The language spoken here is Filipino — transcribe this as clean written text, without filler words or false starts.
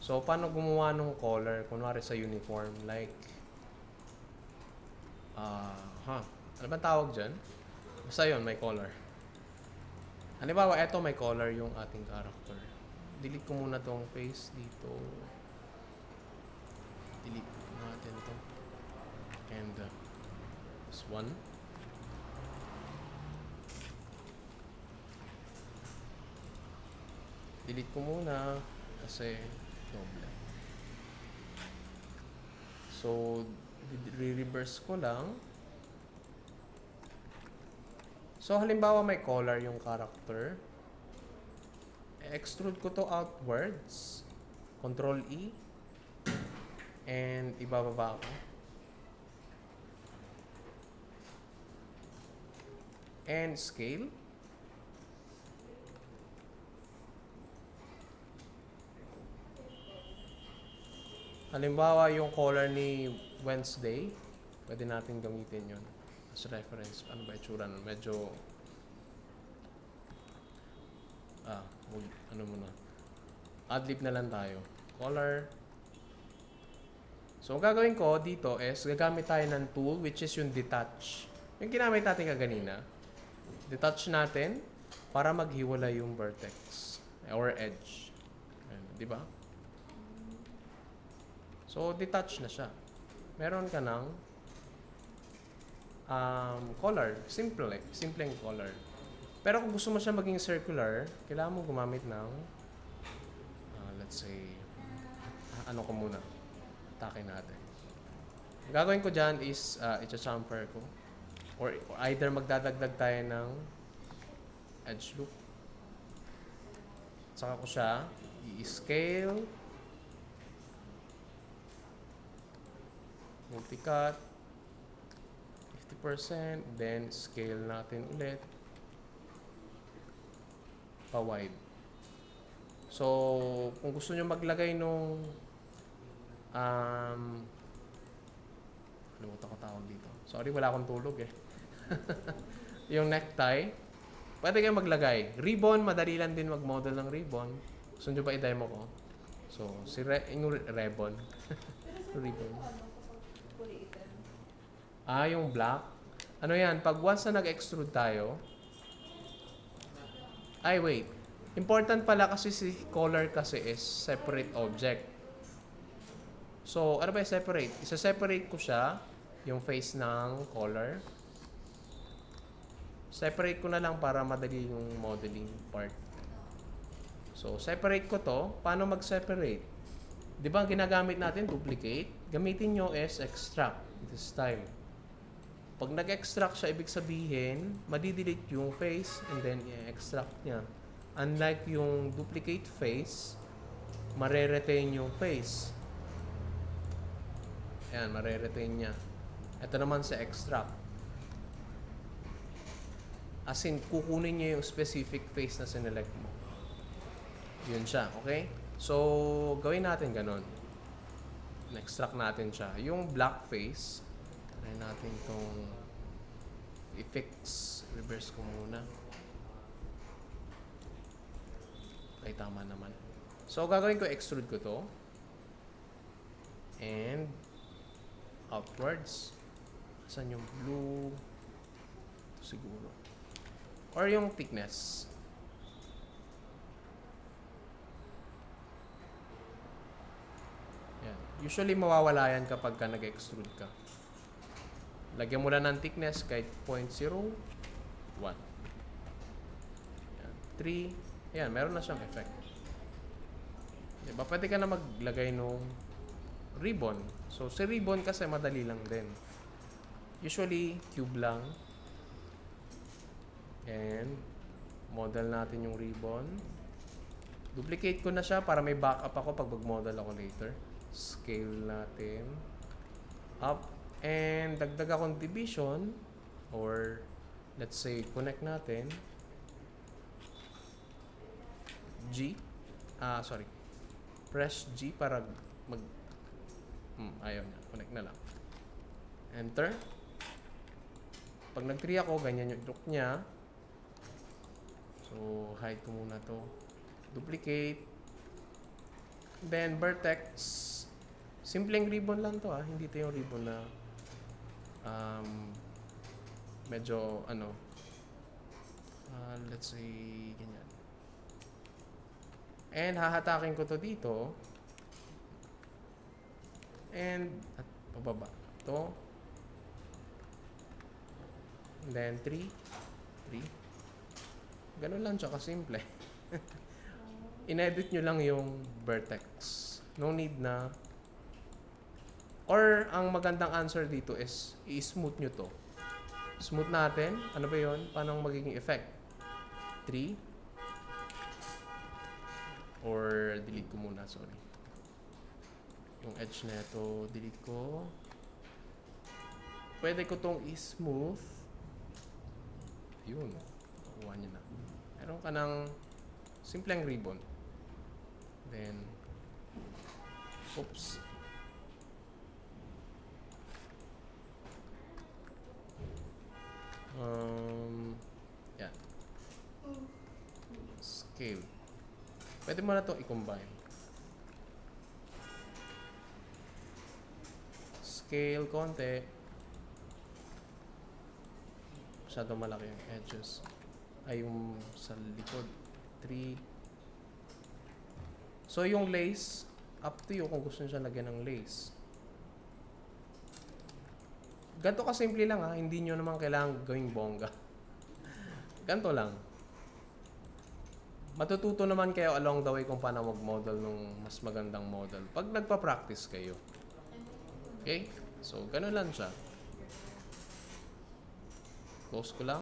So, paano gumawa ng color? Kunwari sa uniform, like, ano ba tawag dyan? Basta yun, may color. Halimbawa, eto may color yung ating character. Delete ko muna tong face dito. Delete natin to. And, this one. Delete ko muna kasi doble. So, re-reverse ko lang. So, halimbawa may color yung character. Extrude ko to outwards. Control E. And ibababa ko. And scale. Halimbawa yung color ni Wednesday, pwede natin gamitin yun as reference. Ano ba itsura nun? Medyo ano muna, adlib na lang tayo. Color. So ang gagawin ko dito is gagamit tayo ng tool which is yung detach. Yung ginamit natin kaganina. Detach natin para maghiwalay yung vertex or edge. Ayan, di ba? So, detach na siya. Meron ka ng color. Simpleng color. Pero kung gusto mo siya maging circular, kailangan mo gumamit ng, let's say, ano ko muna. Atake natin. Ang gagawin ko dyan is, i-chamfer ko. Or either magdadagdag tayo ng edge loop. Saka ko siya i-scale. Multi-cut. 50%. Then, scale natin ulit. Pa-wide. So, kung gusto nyo maglagay nung kalimutan ko tawag dito. Sorry, wala akong tulog eh. Yung necktie. Pwede kayo maglagay. Ribbon, madali lang din mag-model ng ribbon. Gusto nyo ba i-demo ko? So, yung ribbon. Ribbon. Yung black. Ano yan? Pag once na nag-extrude tayo, wait. Important pala kasi si color kasi is separate object. So, ano ba yung separate? Isa-separate ko siya, yung face ng color. Separate ko na lang para madali yung modeling part. So, separate ko to. Paano mag-separate? Di ba ginagamit natin duplicate? Gamitin nyo is extract this time. Pag nag-extract siya, ibig sabihin, madidelete yung face and then i-extract niya. Unlike yung duplicate face, mare-retain yung face. Ayan, mare-retain niya. Ito naman sa extract. As in, kukunin niya yung specific face na sinelect mo. Yun siya, okay? So, gawin natin ganun. Extract natin siya. Yung black face, try natin itong i-fix. Reverse ko muna. Ay, tama naman. So, gagawin ko, extrude ko to. And, outwards. Saan yung blue? Siguro. Or yung thickness. Yan. Usually, mawawala yan kapag ka nag-extrude ka. Lagyan mo lang ng thickness kahit 0.01. Yan. 3. Yan, meron na siyang effect. Diba? Pwede ka na maglagay nung ribbon. So, si ribbon kasi madali lang din. Usually, cube lang. And, model natin yung ribbon. Duplicate ko na siya para may backup ako pag mag-model ako later. Scale natin. Up. And, dagdag akong division. Or, let's say, connect natin. G. Sorry. Press G para ayaw niya. Connect na lang. Enter. Pag nag-3 ako, ganyan yung look niya. So, hide ko muna to. Duplicate. Then vertex, simpleng ribbon lang to hindi to yung ribbon na medyo ano, let's say ganyan. And hahatakin ko to dito. And at pababa. To. And then 3. Ganun lang siya kasimple. In-edit nyo lang yung vertex. No need na. Or ang magandang answer dito is i-smooth nyo to. Smooth natin. Ano ba yun? Paano magiging effect? 3. Or delete ko muna, sorry. Yung edge na ito, delete ko. Pwede ko tong i-smooth. Yun. Kuha nyo na. Meron ka ng simpleng ribbon. Then, oops. Yan. Scale. Pwede mo na ito i-combine. Scale konti. Masyado malaki yung edges. Ay, yung sa likod. 3. So, yung lace, up to you kung gusto nyo siya lagyan ng lace. Ganito kasimple lang hindi nyo naman kailangan gawing bongga. Ganito lang. Matututo naman kayo along the way kung paano mag-model ng mas magandang model pag nagpa-practice kayo. Okay? So, ganun lang siya. Close ko lang.